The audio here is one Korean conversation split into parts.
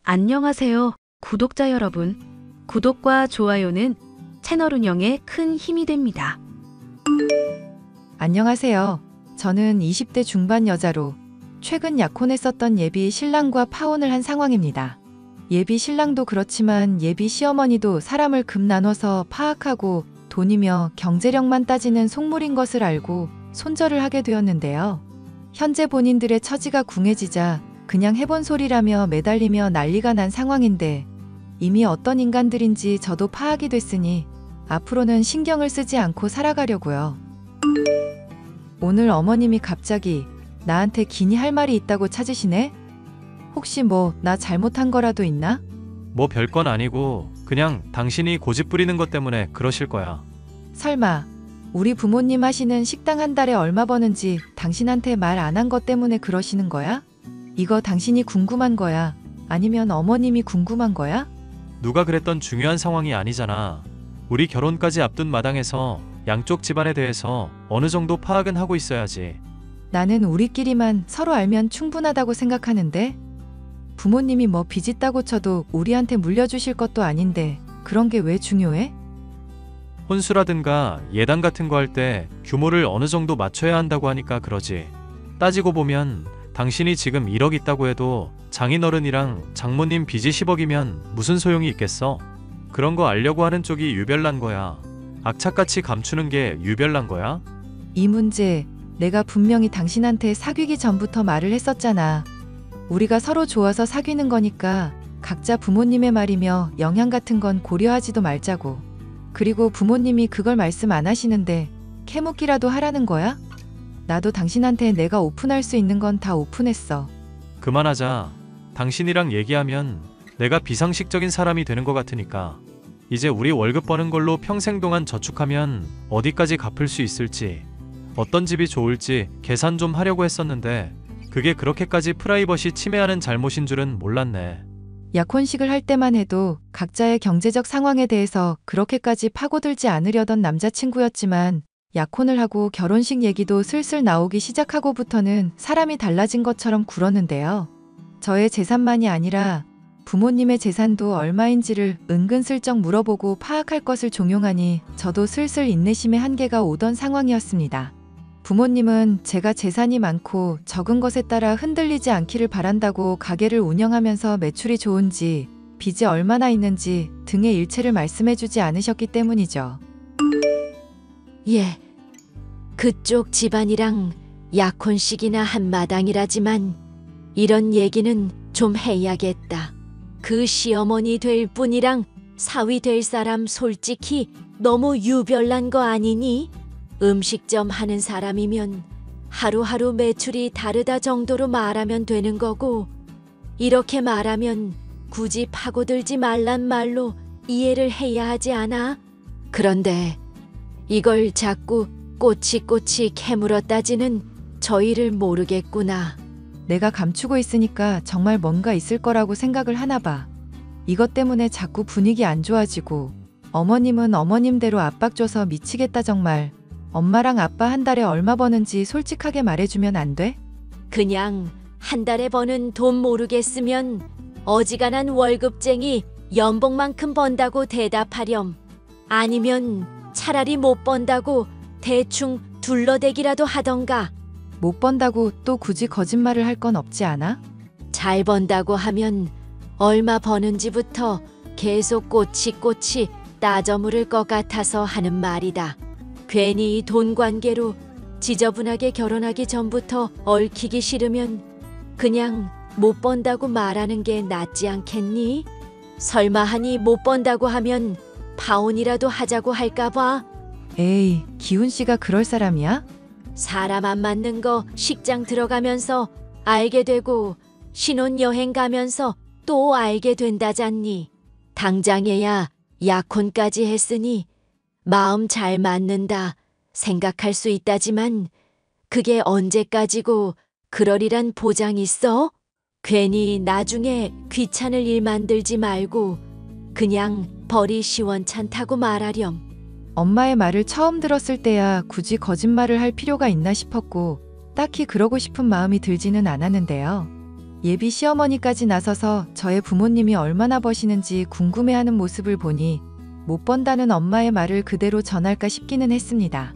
안녕하세요, 구독자 여러분. 구독과 좋아요는 채널 운영에 큰 힘이 됩니다. 안녕하세요. 저는 20대 중반 여자로 최근 약혼했었던 예비 신랑과 파혼을 한 상황입니다. 예비 신랑도 그렇지만 예비 시어머니도 사람을 급 나눠서 파악하고 돈이며 경제력만 따지는 속물인 것을 알고 손절을 하게 되었는데요. 현재 본인들의 처지가 궁해지자 그냥 해본 소리라며 매달리며 난리가 난 상황인데 이미 어떤 인간들인지 저도 파악이 됐으니 앞으로는 신경을 쓰지 않고 살아가려고요. 오늘 어머님이 갑자기 나한테 기니 할 말이 있다고 찾으시네? 혹시 뭐 나 잘못한 거라도 있나? 뭐 별건 아니고 그냥 당신이 고집 부리는 것 때문에 그러실 거야. 설마 우리 부모님 하시는 식당 한 달에 얼마 버는지 당신한테 말 안 한 것 때문에 그러시는 거야? 이거 당신이 궁금한 거야? 아니면 어머님이 궁금한 거야? 누가 그랬던 중요한 상황이 아니잖아. 우리 결혼까지 앞둔 마당에서 양쪽 집안에 대해서 어느 정도 파악은 하고 있어야지. 나는 우리끼리만 서로 알면 충분하다고 생각하는데 부모님이 뭐 빚 있다고 쳐도 우리한테 물려주실 것도 아닌데 그런 게 왜 중요해? 혼수라든가 예단 같은 거 할 때 규모를 어느 정도 맞춰야 한다고 하니까 그러지. 따지고 보면 당신이 지금 1억 있다고 해도 장인어른이랑 장모님 빚이 10억이면 무슨 소용이 있겠어? 그런 거 알려고 하는 쪽이 유별난 거야. 악착같이 감추는 게 유별난 거야? 이 문제 내가 분명히 당신한테 사귀기 전부터 말을 했었잖아. 우리가 서로 좋아서 사귀는 거니까 각자 부모님의 말이며 영향 같은 건 고려하지도 말자고. 그리고 부모님이 그걸 말씀 안 하시는데 캐묻기라도 하라는 거야? 나도 당신한테 내가 오픈할 수 있는 건 다 오픈했어. 그만하자. 당신이랑 얘기하면 내가 비상식적인 사람이 되는 것 같으니까. 이제 우리 월급 버는 걸로 평생 동안 저축하면 어디까지 갚을 수 있을지, 어떤 집이 좋을지 계산 좀 하려고 했었는데 그게 그렇게까지 프라이버시 침해하는 잘못인 줄은 몰랐네. 약혼식을 할 때만 해도 각자의 경제적 상황에 대해서 그렇게까지 파고들지 않으려던 남자친구였지만 약혼을 하고 결혼식 얘기도 슬슬 나오기 시작하고부터는 사람이 달라진 것처럼 굴었는데요. 저의 재산만이 아니라 부모님의 재산도 얼마인지를 은근슬쩍 물어보고 파악할 것을 종용하니 저도 슬슬 인내심의 한계가 오던 상황이었습니다. 부모님은 제가 재산이 많고 적은 것에 따라 흔들리지 않기를 바란다고 가게를 운영하면서 매출이 좋은지 빚이 얼마나 있는지 등의 일체를 말씀해주지 않으셨기 때문이죠. 예, 그쪽 집안이랑 약혼식이나 한 마당이라지만 이런 얘기는 좀 해야겠다. 그 시어머니 될 분이랑 사위 될 사람 솔직히 너무 유별난 거 아니니? 음식점 하는 사람이면 하루하루 매출이 다르다 정도로 말하면 되는 거고 이렇게 말하면 굳이 파고들지 말란 말로 이해를 해야 하지 않아? 그런데 이걸 자꾸 꼬치꼬치 캐물어 따지는 저희를 모르겠구나. 내가 감추고 있으니까 정말 뭔가 있을 거라고 생각을 하나 봐. 이것 때문에 자꾸 분위기 안 좋아지고 어머님은 어머님대로 압박 줘서 미치겠다 정말. 엄마랑 아빠 한 달에 얼마 버는지 솔직하게 말해주면 안 돼? 그냥 한 달에 버는 돈 모르겠으면 어지간한 월급쟁이 연봉만큼 번다고 대답하렴. 아니면 차라리 못 번다고 대충 둘러대기라도 하던가. 못 번다고 또 굳이 거짓말을 할 건 없지 않아? 잘 번다고 하면 얼마 버는지부터 계속 꼬치꼬치 따져 물을 것 같아서 하는 말이다. 괜히 돈 관계로 지저분하게 결혼하기 전부터 얽히기 싫으면 그냥 못 번다고 말하는 게 낫지 않겠니? 설마 하니 못 번다고 하면 파혼이라도 하자고 할까 봐? 에이, 기훈 씨가 그럴 사람이야? 사람 안 맞는 거 식장 들어가면서 알게 되고 신혼여행 가면서 또 알게 된다잖니. 당장에야 약혼까지 했으니 마음 잘 맞는다 생각할 수 있다지만 그게 언제까지고 그러리란 보장 있어? 괜히 나중에 귀찮을 일 만들지 말고 그냥 벌이 시원찮다고 말하렴. 엄마의 말을 처음 들었을 때야 굳이 거짓말을 할 필요가 있나 싶었고 딱히 그러고 싶은 마음이 들지는 않았는데요. 예비 시어머니까지 나서서 저의 부모님이 얼마나 버시는지 궁금해하는 모습을 보니 못 번다는 엄마의 말을 그대로 전할까 싶기는 했습니다.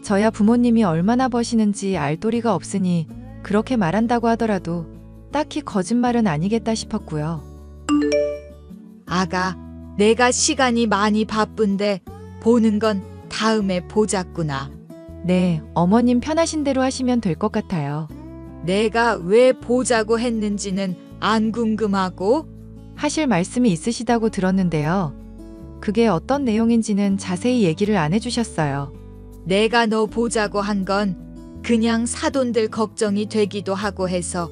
저야 부모님이 얼마나 버시는지 알 도리가 없으니 그렇게 말한다고 하더라도 딱히 거짓말은 아니겠다 싶었고요. 아가, 내가 시간이 많이 바쁜데 보는 건 다음에 보자꾸나. 네, 어머님 편하신 대로 하시면 될 것 같아요. 내가 왜 보자고 했는지는 안 궁금하고? 하실 말씀이 있으시다고 들었는데요. 그게 어떤 내용인지는 자세히 얘기를 안 해주셨어요. 내가 너 보자고 한 건 그냥 사돈들 걱정이 되기도 하고 해서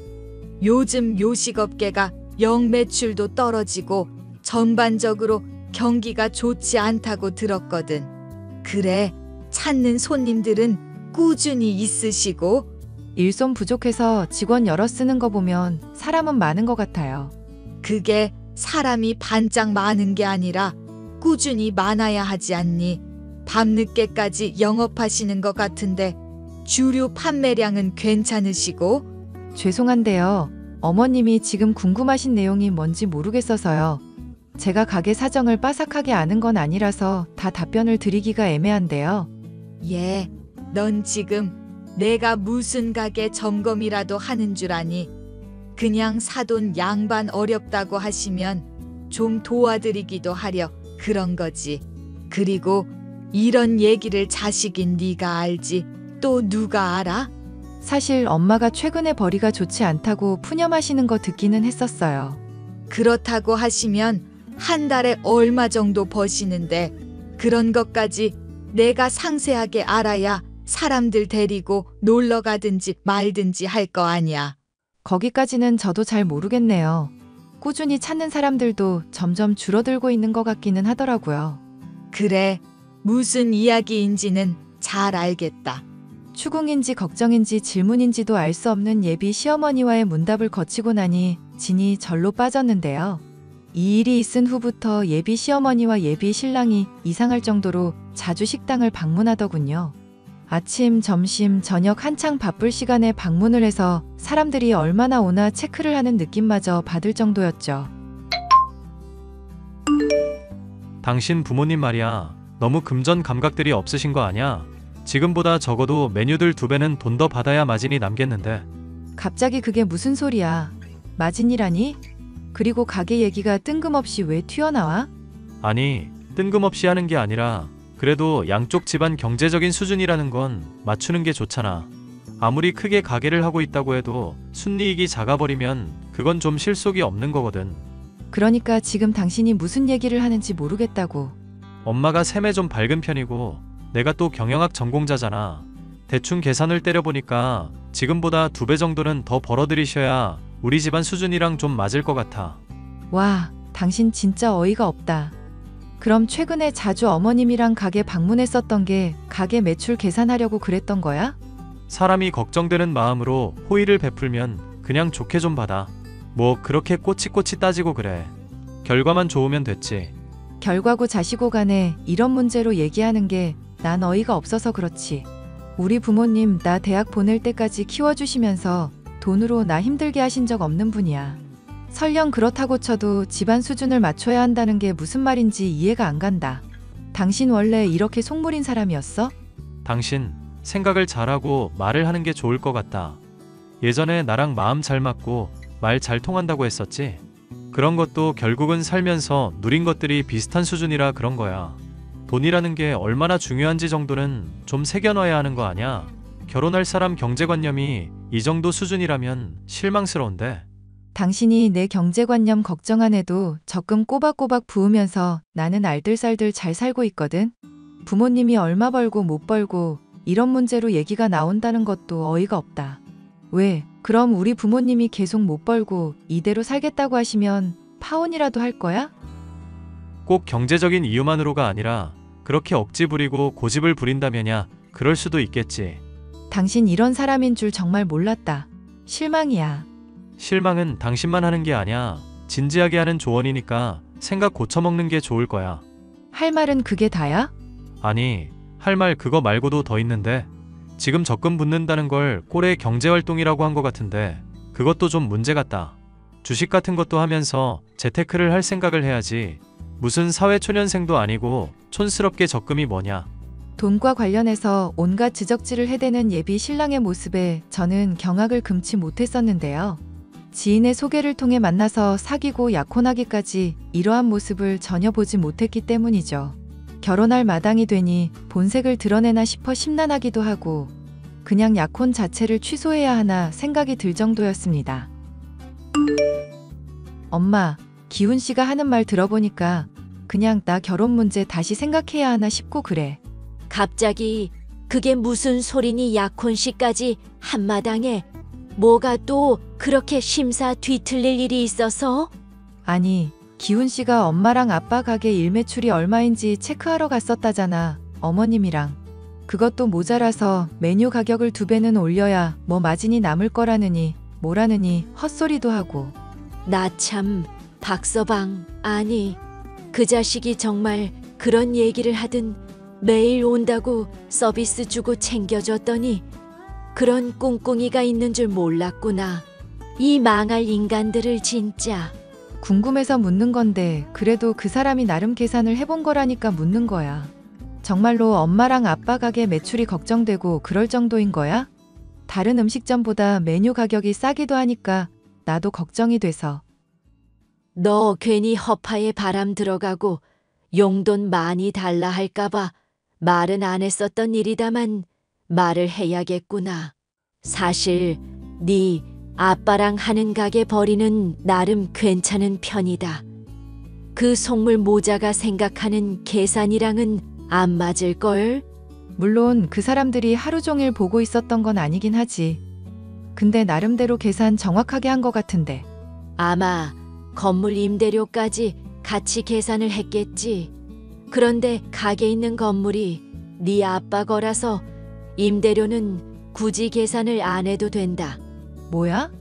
요즘 요식업계가 영 매출도 떨어지고 전반적으로 경기가 좋지 않다고 들었거든. 그래, 찾는 손님들은 꾸준히 있으시고 일손 부족해서 직원 여러 쓰는 거 보면 사람은 많은 것 같아요. 그게 사람이 반짝 많은 게 아니라 꾸준히 많아야 하지 않니? 밤늦게까지 영업하시는 것 같은데 주류 판매량은 괜찮으시고? 죄송한데요. 어머님이 지금 궁금하신 내용이 뭔지 모르겠어서요. 제가 가게 사정을 빠삭하게 아는 건 아니라서 다 답변을 드리기가 애매한데요. 예, 넌 지금 내가 무슨 가게 점검이라도 하는 줄 아니? 그냥 사돈 양반 어렵다고 하시면 좀 도와드리기도 하려 그런 거지. 그리고 이런 얘기를 자식인 네가 알지 또 누가 알아? 사실 엄마가 최근에 벌이가 좋지 않다고 푸념하시는 거 듣기는 했었어요. 그렇다고 하시면 한 달에 얼마 정도 버시는데 그런 것까지 내가 상세하게 알아야 사람들 데리고 놀러 가든지 말든지 할 거 아니야. 거기까지는 저도 잘 모르겠네요. 꾸준히 찾는 사람들도 점점 줄어들고 있는 것 같기는 하더라고요. 그래, 무슨 이야기인지는 잘 알겠다. 추궁인지 걱정인지 질문인지도 알 수 없는 예비 시어머니와의 문답을 거치고 나니 진이 절로 빠졌는데요. 이 일이 있은 후부터 예비 시어머니와 예비 신랑이 이상할 정도로 자주 식당을 방문하더군요. 아침, 점심, 저녁 한창 바쁠 시간에 방문을 해서 사람들이 얼마나 오나 체크를 하는 느낌마저 받을 정도였죠. 당신 부모님 말이야. 너무 금전 감각들이 없으신 거 아냐? 지금보다 적어도 메뉴들 2배는 돈 더 받아야 마진이 남겠는데. 갑자기 그게 무슨 소리야? 마진이라니? 그리고 가게 얘기가 뜬금없이 왜 튀어나와? 아니, 뜬금없이 하는 게 아니라 그래도 양쪽 집안 경제적인 수준이라는 건 맞추는 게 좋잖아. 아무리 크게 가게를 하고 있다고 해도 순이익이 작아버리면 그건 좀 실속이 없는 거거든. 그러니까 지금 당신이 무슨 얘기를 하는지 모르겠다고. 엄마가 셈에 좀 밝은 편이고 내가 또 경영학 전공자잖아. 대충 계산을 때려보니까 지금보다 2배 정도는 더 벌어들이셔야 우리 집안 수준이랑 좀 맞을 것 같아. 와, 당신 진짜 어이가 없다. 그럼 최근에 자주 어머님이랑 가게 방문했었던 게 가게 매출 계산하려고 그랬던 거야? 사람이 걱정되는 마음으로 호의를 베풀면 그냥 좋게 좀 받아. 뭐 그렇게 꼬치꼬치 따지고 그래. 결과만 좋으면 됐지. 결과고 자시고 간에 이런 문제로 얘기하는 게 난 어이가 없어서 그렇지. 우리 부모님 나 대학 보낼 때까지 키워주시면서 돈으로 나 힘들게 하신 적 없는 분이야. 설령 그렇다고 쳐도 집안 수준을 맞춰야 한다는 게 무슨 말인지 이해가 안 간다. 당신 원래 이렇게 속물인 사람이었어? 당신 생각을 잘하고 말을 하는 게 좋을 것 같다. 예전에 나랑 마음 잘 맞고 말 잘 통한다고 했었지? 그런 것도 결국은 살면서 누린 것들이 비슷한 수준이라 그런 거야. 돈이라는 게 얼마나 중요한지 정도는 좀 새겨놔야 하는 거 아냐? 결혼할 사람 경제관념이 이 정도 수준이라면 실망스러운데. 당신이 내 경제관념 걱정 안 해도 적금 꼬박꼬박 부으면서 나는 알뜰살뜰 잘 살고 있거든. 부모님이 얼마 벌고 못 벌고 이런 문제로 얘기가 나온다는 것도 어이가 없다. 왜? 그럼 우리 부모님이 계속 못 벌고 이대로 살겠다고 하시면 파혼이라도 할 거야? 꼭 경제적인 이유만으로가 아니라 그렇게 억지 부리고 고집을 부린다면야 그럴 수도 있겠지. 당신 이런 사람인 줄 정말 몰랐다. 실망이야. 실망은 당신만 하는 게 아니야. 진지하게 하는 조언이니까 생각 고쳐먹는 게 좋을 거야. 할 말은 그게 다야? 아니, 할 말 그거 말고도 더 있는데 지금 적금 붓는다는 걸 꼴의 경제활동이라고 한 것 같은데 그것도 좀 문제 같다. 주식 같은 것도 하면서 재테크를 할 생각을 해야지. 무슨 사회초년생도 아니고 촌스럽게 적금이 뭐냐. 돈과 관련해서 온갖 지적질을 해대는 예비 신랑의 모습에 저는 경악을 금치 못했었는데요. 지인의 소개를 통해 만나서 사귀고 약혼하기까지 이러한 모습을 전혀 보지 못했기 때문이죠. 결혼할 마당이 되니 본색을 드러내나 싶어 심란하기도 하고 그냥 약혼 자체를 취소해야 하나 생각이 들 정도였습니다. 엄마, 기훈 씨가 하는 말 들어보니까 그냥 나 결혼 문제 다시 생각해야 하나 싶고 그래. 갑자기 그게 무슨 소리니 약혼식까지 한마당에 뭐가 또 그렇게 심사 뒤틀릴 일이 있어서? 아니, 기훈 씨가 엄마랑 아빠 가게 일매출이 얼마인지 체크하러 갔었다잖아, 어머님이랑. 그것도 모자라서 메뉴 가격을 2배는 올려야 뭐 마진이 남을 거라느니 뭐라느니 헛소리도 하고. 나 참 박서방, 아니 그 자식이 정말 그런 얘기를 하든 매일 온다고 서비스 주고 챙겨줬더니 그런 꿍꿍이가 있는 줄 몰랐구나. 이 망할 인간들을 진짜. 궁금해서 묻는 건데 그래도 그 사람이 나름 계산을 해본 거라니까 묻는 거야. 정말로 엄마랑 아빠 가게 매출이 걱정되고 그럴 정도인 거야? 다른 음식점보다 메뉴 가격이 싸기도 하니까 나도 걱정이 돼서. 너 괜히 허파에 바람 들어가고 용돈 많이 달라 할까봐 말은 안 했었던 일이다만 말을 해야겠구나. 사실 네 아빠랑 하는 가게 벌이는 나름 괜찮은 편이다. 그 속물 모자가 생각하는 계산이랑은 안 맞을걸? 물론 그 사람들이 하루 종일 보고 있었던 건 아니긴 하지. 근데 나름대로 계산 정확하게 한 것 같은데. 아마 건물 임대료까지 같이 계산을 했겠지. 그런데 가게 있는 건물이 네 아빠 거라서 임대료는 굳이 계산을 안 해도 된다. 뭐야?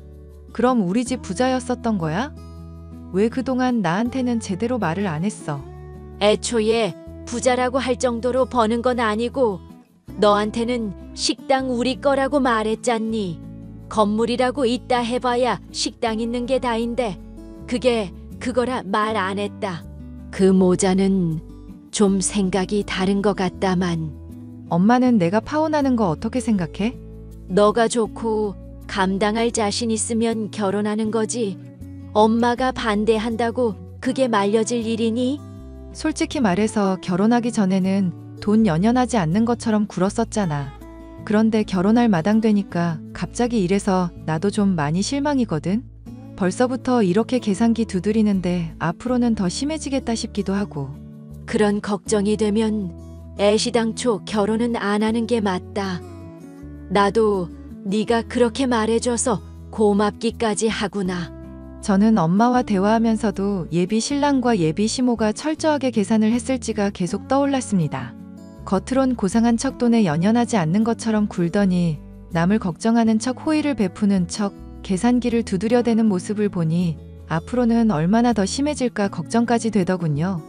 그럼 우리 집 부자였었던 거야? 왜 그동안 나한테는 제대로 말을 안 했어? 애초에 부자라고 할 정도로 버는 건 아니고 너한테는 식당 우리 거라고 말했잖니. 건물이라고 있다 해봐야 식당 있는 게 다인데 그게 그거라 말 안 했다. 그 모자는 좀 생각이 다른 것 같다만. 엄마는 내가 파혼하는 거 어떻게 생각해? 너가 좋고 감당할 자신 있으면 결혼하는 거지. 엄마가 반대한다고 그게 말려질 일이니? 솔직히 말해서 결혼하기 전에는 돈 연연하지 않는 것처럼 굴었었잖아. 그런데 결혼할 마당 되니까 갑자기 이래서 나도 좀 많이 실망이거든. 벌써부터 이렇게 계산기 두드리는데 앞으로는 더 심해지겠다 싶기도 하고. 그런 걱정이 되면 애시당초 결혼은 안 하는 게 맞다. 나도 네가 그렇게 말해줘서 고맙기까지 하구나. 저는 엄마와 대화하면서도 예비 신랑과 예비 시모가 철저하게 계산을 했을지가 계속 떠올랐습니다. 겉으론 고상한 척 돈에 연연하지 않는 것처럼 굴더니 남을 걱정하는 척 호의를 베푸는 척 계산기를 두드려대는 모습을 보니 앞으로는 얼마나 더 심해질까 걱정까지 되더군요.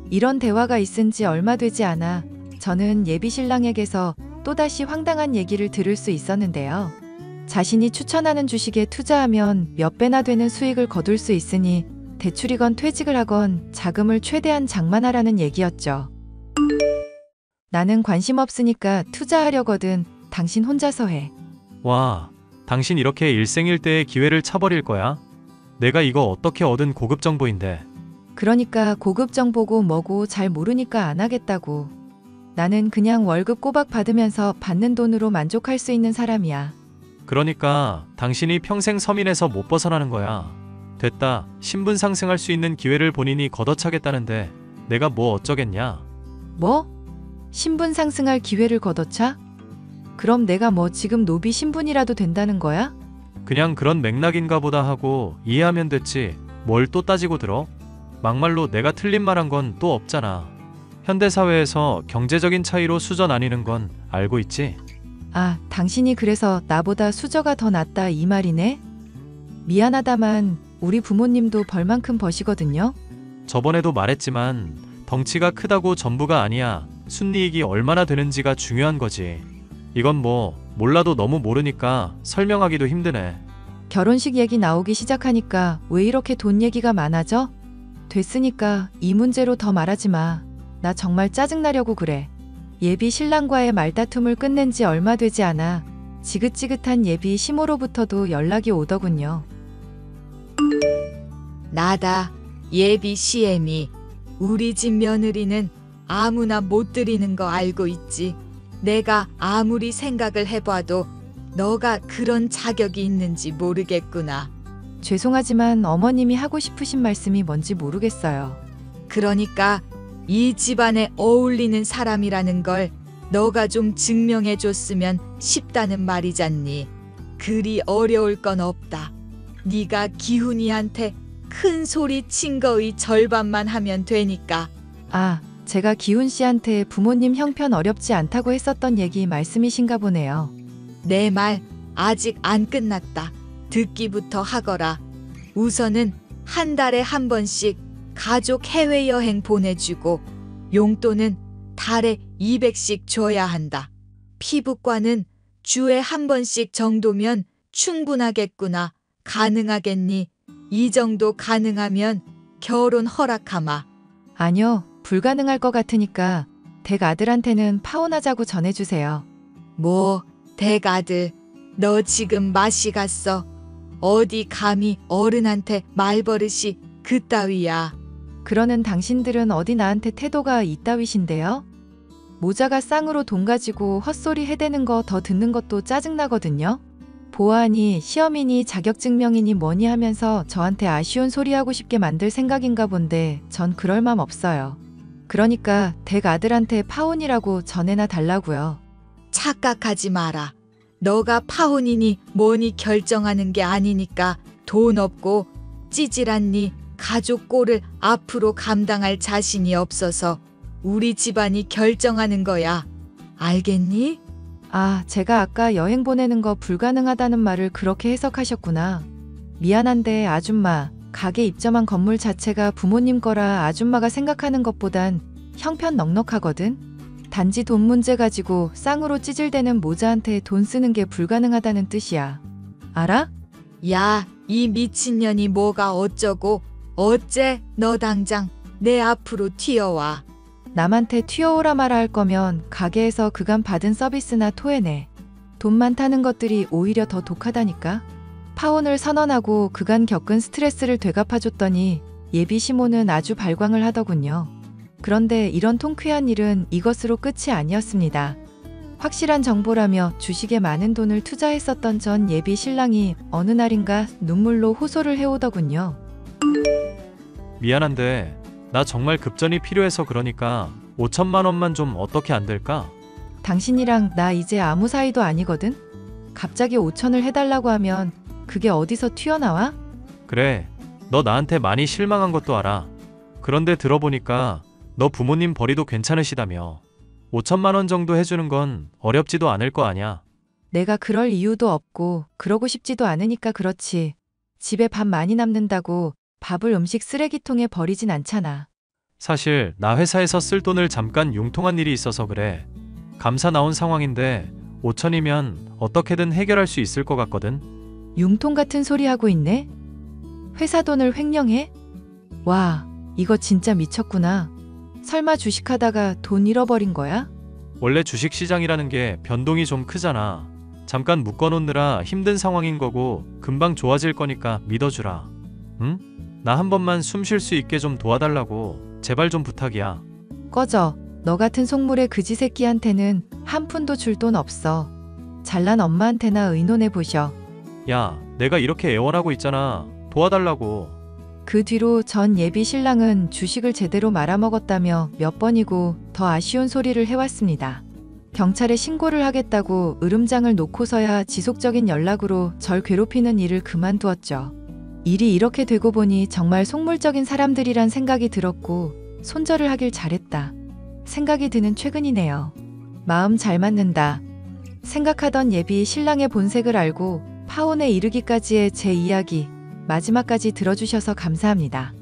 이런 대화가 있은 지 얼마 되지 않아 저는 예비 신랑에게서 또다시 황당한 얘기를 들을 수 있었는데요. 자신이 추천하는 주식에 투자하면 몇 배나 되는 수익을 거둘 수 있으니 대출이건 퇴직을 하건 자금을 최대한 장만하라는 얘기였죠. 나는 관심 없으니까 투자하려거든. 당신 혼자서 해. 와, 당신 이렇게 일생일대의 기회를 차버릴 거야? 내가 이거 어떻게 얻은 고급 정보인데. 그러니까 고급 정보고 뭐고 잘 모르니까 안 하겠다고. 나는 그냥 월급 꼬박 받으면서 받는 돈으로 만족할 수 있는 사람이야. 그러니까 당신이 평생 서민에서 못 벗어나는 거야. 됐다. 신분 상승할 수 있는 기회를 본인이 걷어차겠다는데 내가 뭐 어쩌겠냐. 뭐? 신분 상승할 기회를 걷어차? 그럼 내가 뭐 지금 노비 신분이라도 된다는 거야? 그냥 그런 맥락인가 보다 하고 이해하면 됐지. 뭘 또 따지고 들어? 막말로 내가 틀린 말한 건 또 없잖아. 현대사회에서 경제적인 차이로 수저 나뉘는 건 알고 있지? 아, 당신이 그래서 나보다 수저가 더 낫다 이 말이네? 미안하다만 우리 부모님도 벌만큼 버시거든요. 저번에도 말했지만 덩치가 크다고 전부가 아니야. 순이익이 얼마나 되는지가 중요한 거지. 이건 뭐 몰라도 너무 모르니까 설명하기도 힘드네. 결혼식 얘기 나오기 시작하니까 왜 이렇게 돈 얘기가 많아져? 됐으니까 이 문제로 더 말하지 마. 나 정말 짜증나려고 그래. 예비 신랑과의 말다툼을 끝낸 지 얼마 되지 않아 지긋지긋한 예비 시모로부터도 연락이 오더군요. 나다. 예비 시엠이. 우리 집 며느리는 아무나 못 드리는 거 알고 있지. 내가 아무리 생각을 해봐도 너가 그런 자격이 있는지 모르겠구나. 죄송하지만 어머님이 하고 싶으신 말씀이 뭔지 모르겠어요. 그러니까 이 집안에 어울리는 사람이라는 걸 너가 좀 증명해 줬으면 싶다는 말이잖니. 그리 어려울 건 없다. 네가 기훈이한테 큰 소리 친 거의 절반만 하면 되니까. 아, 제가 기훈 씨한테 부모님 형편 어렵지 않다고 했었던 얘기 말씀이신가 보네요. 내 말 아직 안 끝났다. 듣기부터 하거라. 우선은 한 달에 한 번씩 가족 해외여행 보내주고 용돈은 달에 200씩 줘야 한다. 피부과는 주에 한 번씩 정도면 충분하겠구나. 가능하겠니? 이 정도 가능하면 결혼 허락하마. 아니요, 불가능할 것 같으니까 댁 아들한테는 파혼하자고 전해주세요. 뭐 댁아들, 너 지금 맛이 갔어. 어디 감히 어른한테 말버릇이 그따위야. 그러는 당신들은 어디 나한테 태도가 이따위신데요? 모자가 쌍으로 돈 가지고 헛소리 해대는 거 더 듣는 것도 짜증나거든요. 보아하니 시어미니 자격증명이니 뭐니 하면서 저한테 아쉬운 소리 하고 싶게 만들 생각인가 본데 전 그럴 맘 없어요. 그러니까 댁 아들한테 파혼이라고 전해나 달라고요. 착각하지 마라. 너가 파혼이니 뭐니 결정하는 게 아니니까 돈 없고 찌질한 네 가족 꼴을 앞으로 감당할 자신이 없어서 우리 집안이 결정하는 거야. 알겠니? 아, 제가 아까 여행 보내는 거 불가능하다는 말을 그렇게 해석하셨구나. 미안한데 아줌마, 가게 입점한 건물 자체가 부모님 거라 아줌마가 생각하는 것보단 형편 넉넉하거든. 단지 돈 문제 가지고 쌍으로 찌질대는 모자한테 돈 쓰는 게 불가능하다는 뜻이야. 알아? 야, 이 미친년이 뭐가 어쩌고 어째. 너 당장 내 앞으로 튀어와. 남한테 튀어오라 말아 할 거면 가게에서 그간 받은 서비스나 토해내. 돈 많다는 것들이 오히려 더 독하다니까. 파혼을 선언하고 그간 겪은 스트레스를 되갚아줬더니 예비 시모는 아주 발광을 하더군요. 그런데 이런 통쾌한 일은 이것으로 끝이 아니었습니다. 확실한 정보라며 주식에 많은 돈을 투자했었던 전 예비 신랑이 어느 날인가 눈물로 호소를 해오더군요. 미안한데 나 정말 급전이 필요해서 그러니까 5천만 원만 좀 어떻게 안 될까? 당신이랑 나 이제 아무 사이도 아니거든? 갑자기 5천을 해달라고 하면 그게 어디서 튀어나와? 그래, 너 나한테 많이 실망한 것도 알아. 그런데 들어보니까 너 부모님 벌이도 괜찮으시다며. 5천만 원 정도 해주는 건 어렵지도 않을 거 아냐. 내가 그럴 이유도 없고 그러고 싶지도 않으니까 그렇지. 집에 밥 많이 남는다고 밥을 음식 쓰레기통에 버리진 않잖아. 사실 나 회사에서 쓸 돈을 잠깐 융통한 일이 있어서 그래. 감사 나온 상황인데 5천이면 어떻게든 해결할 수 있을 것 같거든. 융통 같은 소리 하고 있네? 회사 돈을 횡령해? 와, 이거 진짜 미쳤구나. 설마 주식하다가 돈 잃어버린 거야? 원래 주식시장이라는 게 변동이 좀 크잖아. 잠깐 묶어놓느라 힘든 상황인 거고 금방 좋아질 거니까 믿어주라. 응? 나 한 번만 숨 쉴 수 있게 좀 도와달라고. 제발 좀 부탁이야. 꺼져. 너 같은 속물의 그지 새끼한테는 한 푼도 줄 돈 없어. 잘난 엄마한테나 의논해 보셔. 야, 내가 이렇게 애원하고 있잖아. 도와달라고. 그 뒤로 전 예비 신랑은 주식을 제대로 말아먹었다며 몇 번이고 더 아쉬운 소리를 해왔습니다. 경찰에 신고를 하겠다고 으름장을 놓고서야 지속적인 연락으로 절 괴롭히는 일을 그만두었죠. 일이 이렇게 되고 보니 정말 속물적인 사람들이란 생각이 들었고 손절을 하길 잘했다. 생각이 드는 최근이네요. 마음 잘 맞는다. 생각하던 예비 신랑의 본색을 알고 파혼에 이르기까지의 제 이야기 마지막까지 들어주셔서 감사합니다.